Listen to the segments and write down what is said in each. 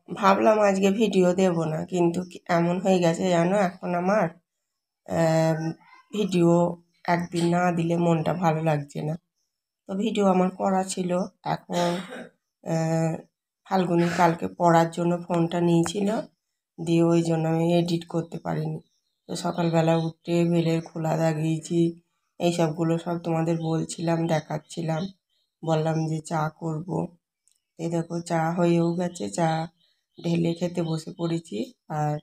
ভাবলাম আজকে ভিডিও দেব না, কিন্তু এমন হয়ে গেছে জানো, এখন আমার ভিডিও একদিন না দিলে মনটা ভালো লাগছে না। তো ভিডিও আমার করা ছিল। এখন ফাল্গুনি কালকে পড়ার জন্য ফোনটা নিয়েছিল, দিয়ে ওই জন্য আমি এডিট করতে পারিনি। তো সকালবেলা উঠে বেলের খোলা দাগিয়েছি, এইসবগুলো সব তোমাদের বলছিলাম, দেখাচ্ছিলাম, বললাম যে চা করব। এই দেখো চা হয়েও গেছে, চা ঢেলে খেতে বসে পড়েছি। আর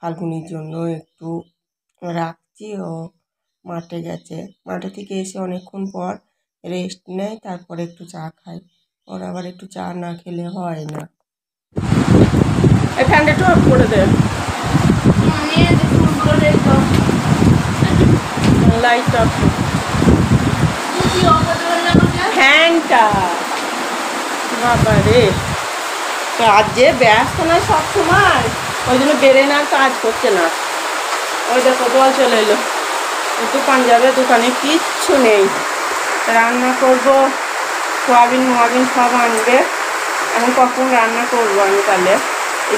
ফাল্গুনির জন্য একটু রাখছি, ও মাঠে গেছে, মাঠে থেকে এসে অনেকক্ষণ পর রেস্ট নেয়, তারপরে একটু চা খায়। ওর আবার একটু চা না খেলে হয় না। এখানটা একটু অফ করে দে, লাইট অফ, ফ্যানটা। বাবা রে, কাজে ব্যস্ত না সব সময়, ওই জন্য বেরেন আর কাজ করছে না। ওই দেখো জল চলে এলো, দোকান যাবে, দোকানে কিচ্ছু নেই। রান্না করব, সোয়াবিন মোয়াবিন সব আনবে। এখন কখন রান্না করবো আমি? তাহলে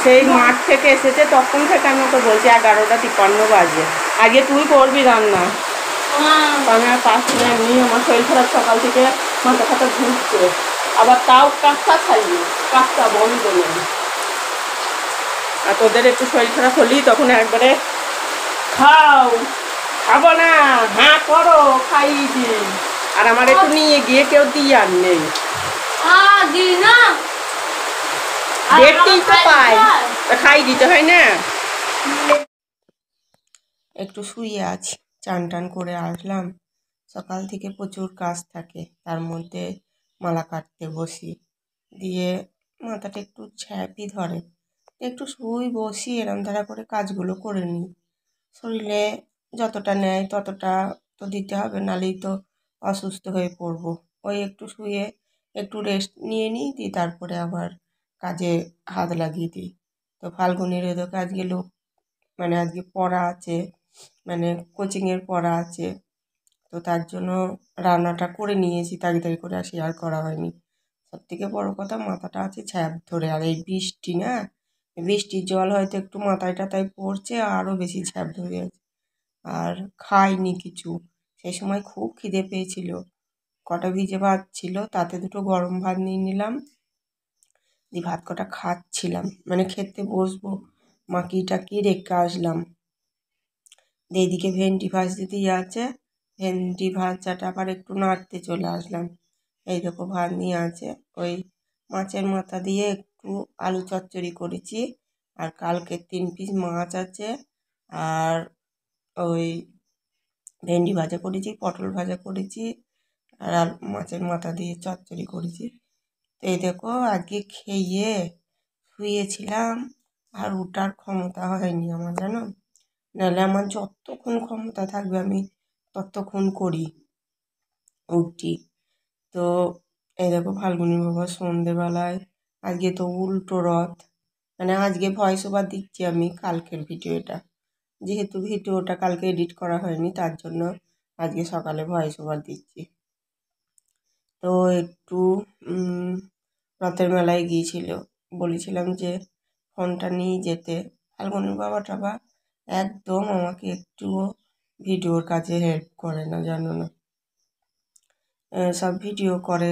সেই মাঠ থেকে এসেছে, তখন থেকে আমি ওকে বলছি 11:53 বাজে, আগে তুই করবি রান্না। আমি আর পাচ্ছি না, এমনি আমার শরীর খারাপ, সকাল থেকে মাথা ফাটা ঘুরছে। আবার তাও কাজটা খাইনি, কাজটা বন্ধ নেই। আর তোদের একটু শরীর খারাপ হলেই তখন একবারে খাও, খাবো না, হ্যাঁ করো, খাইয়ে দি। আর আমার একটু নিয়ে গিয়ে কেউ দিয়ে আর নেই, দেখতেই তো পাই, খাই দিতে হয় না। একটু শুয়ে আছি, চান টান করে আসলাম। সকাল থেকে প্রচুর কাজ থাকে, তার মধ্যে মালা কাটতে বসি, দিয়ে মাথাটা একটু ছ্যাপই ধরে, একটু শুই বসি, এরম ধারা করে কাজগুলো করে নিই। শরীরে যতটা নেয় ততটা তো দিতে হবে, নাহলেই তো অসুস্থ হয়ে পড়বো। ওই একটু শুয়ে একটু রেস্ট নিয়ে নিই, দিই তারপরে আবার কাজে হাত লাগিয়ে দিই। তো ফাল্গুনির ওদেরকে আজকে মানে আজকে পড়া আছে, মানে কোচিংয়ের পড়া আছে, তো তার জন্য রান্নাটা করে নিয়েছি তাড়াতাড়ি করে, আর শেয়ার করা হয়নি। সব থেকে বড়ো কথা, মাথাটা আছে ছ্যাপ ধরে, আর এই বৃষ্টি না, বৃষ্টির জল হয়তো একটু মাথায় টাথায় পড়ছে, আরও বেশি ছ্যাপ ধরে আছে। আর খাইনি কিছু, সেই সময় খুব খিদে পেয়েছিল, কটা ভিজে ভাত ছিল, তাতে দুটো গরম ভাত নিয়ে নিলাম, দিয়ে ভাত কটা খাচ্ছিলাম, মানে খেতে বসবো, মাকি টাকি রেখে আসলাম। এদিকে ভেন্ডি ভাজতে দিয়ে আছে, ভেন্ডি ভাজাটা আবার একটু নাড়তে চলে আসলাম। এই দেখো ভাত নিয়ে আছে, ওই মাছের মাথা দিয়ে একটু আলু চচ্চড়ি করেছি, আর কালকে 3 পিস মাছ আছে, আর ওই ভেন্ডি ভাজা করেছি, পটল ভাজা করেছি, আর মাছের মাথা দিয়ে চচ্চড়ি করেছি। তো এই দেখো আজকে খেয়ে শুয়েছিলাম, আর ওঠার ক্ষমতা হয়নি আমার, জানো, নাহলে আমার যতক্ষণ ক্ষমতা থাকবে আমি ততক্ষণ করি, উঠি। তো এই দেখো ফাল্গুনি বাবা সন্ধেবেলায়, আজকে তো উল্টো রথ, মানে আজকে ভয়েস ওভার দিচ্ছি আমি কালকের ভিডিওটা, যেহেতু ভিডিওটা কালকে এডিট করা হয়নি, তার জন্য আজকে সকালে ভয়েস ওভার দিচ্ছি। তো একটু রথের মেলায় গিয়েছিল, বলেছিলাম যে ফোনটা নিয়ে যেতে, ফাল্গুনির বাবা টাবা একদম আমাকে একটুও ভিডিওর কাজে হেল্প করে না, জানো না। সব ভিডিও করে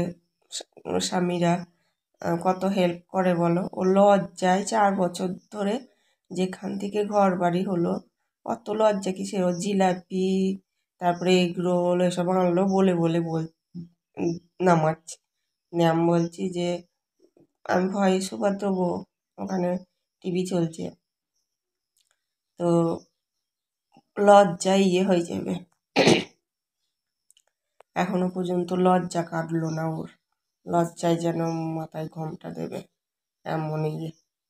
স্বামীরা, কত হেল্প করে বলো। ও লজ্জায় 4 বছর ধরে যেখান থেকে ঘর বাড়ি হলো, অত লজ্জা কিসের, ও জিলাপি তারপরে এগ রোল এসব আনলো বলে বলে নামাচ্ছে। আমি বলছি যে আমি ভয়েস ওভার দেবো, ওখানে টিভি চলছে, তো লজ্জায় হয়ে যাবে। এখনো পর্যন্ত লজ্জা কাটলো না ওর, লজ্জায় যেন মাথায় ঘোমটা দেবে এমনই।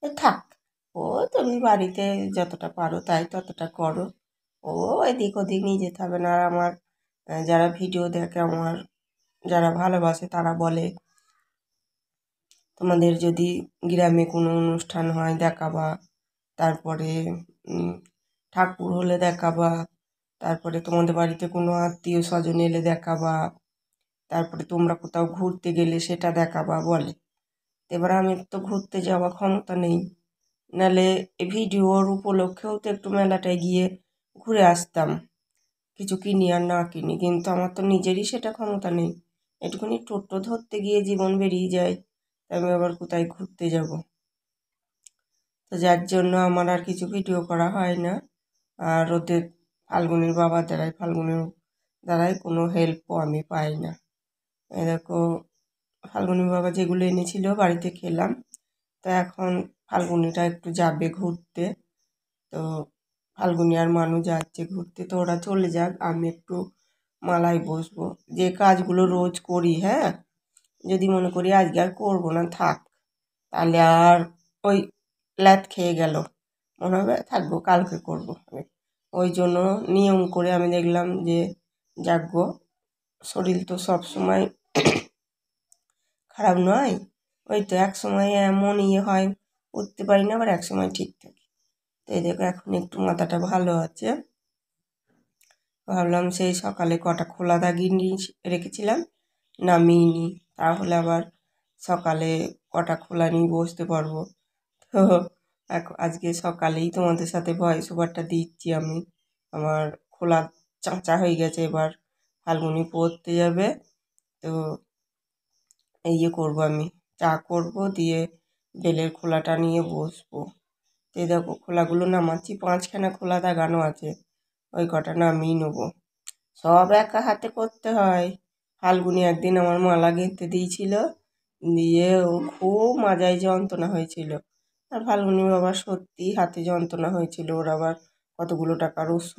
থাক, ও তুমি বাড়িতে যতটা পারো তাই ততটা করো, ও এদিক ওদিক নিয়ে যেতে হবে না। আর আমার যারা ভিডিও দেখে, আমার যারা ভালোবাসে, তারা বলে তোমাদের যদি গ্রামে কোনো অনুষ্ঠান হয় দেখাবা, তারপরে ঠাকুর হলে দেখাবা, তারপরে তোমাদের বাড়িতে কোনো আত্মীয় স্বজন এলে দেখাবা, তারপরে তোমরা কোথাও ঘুরতে গেলে সেটা দেখাবা বলে। এবার আমি তো ঘুরতে যাওয়া ক্ষমতা নেই, নাহলে এই ভিডিওর উপলক্ষেও তো একটু মেলাটায় গিয়ে ঘুরে আসতাম, কিছু কিনি আর না কিনি, কিন্তু আমার তো নিজেরই সেটা ক্ষমতা নেই। একটুখানি টোটো ধরতে গিয়ে জীবন বেরিয়ে যায়, তা আমি আবার কোথায় ঘুরতে যাব? তো যার জন্য আমার আর কিছু ভিডিও করা হয় না। আর ওদের ফাল্গুনির দ্বারাই কোনো হেল্পও আমি পাই না। এই দেখো, ফাল্গুনি বাবা যেগুলো এনেছিল বাড়িতে খেলাম। তো এখন ফাল্গুনিটা একটু যাবে ঘুরতে। তো ফাল্গুনি আর মানু যাচ্ছে ঘুরতে, তো ওরা চলে যাক, আমি একটু মালায় বসবো। যে কাজগুলো রোজ করি, হ্যাঁ, যদি মনে করি আজকে আর করবো না, থাক, তাহলে আর ওই ল্যাদ খেয়ে গেল, মনে হবে থাকবো কালকে করব। ওই জন্য নিয়ম করে আমি দেখলাম যে যাকগো, শরীর তো সব সময় খারাপ নয়। ওই তো এক সময় এমন হয়, উঠতে পারি না, আবার এক সময় ঠিক থাকে। তো এই দেখো এখন একটু মাথাটা ভালো আছে। ভাবলাম সেই সকালে কটা খোলা দাগিয়ে নিয়ে রেখেছিলাম, নামিয়ে নিই, তাহলে আবার সকালে কটা খোলা নিয়ে বসতে পারবো। তো আজকে সকালেই তোমাদের সাথে ভয়েস ওভারটা দিচ্ছি আমি। আমার খোলা চাঁচা হয়ে গেছে, এবার ফাল্গুনি পড়তে যাবে, তো করবো আমি, চা করবো, দিয়ে বেলের খোলাটা নিয়ে বসবো। তো এই দেখো খোলাগুলো নামাচ্ছি, 5খানা খোলা দাগানো আছে, ওই কটা নামিয়ে নেবো। সব একা হাতে করতে হয়। ফাল্গুনি একদিন আমার মালা গেঁথে দিয়েছিল, দিয়ে ও খুব মাজায় যন্ত্রণা হয়েছিল। আর ফাল্গুনি বাবার সত্যি হাতে যন্ত্রণা হয়েছিল, ওর আবার কতগুলো টাকার ওষুধ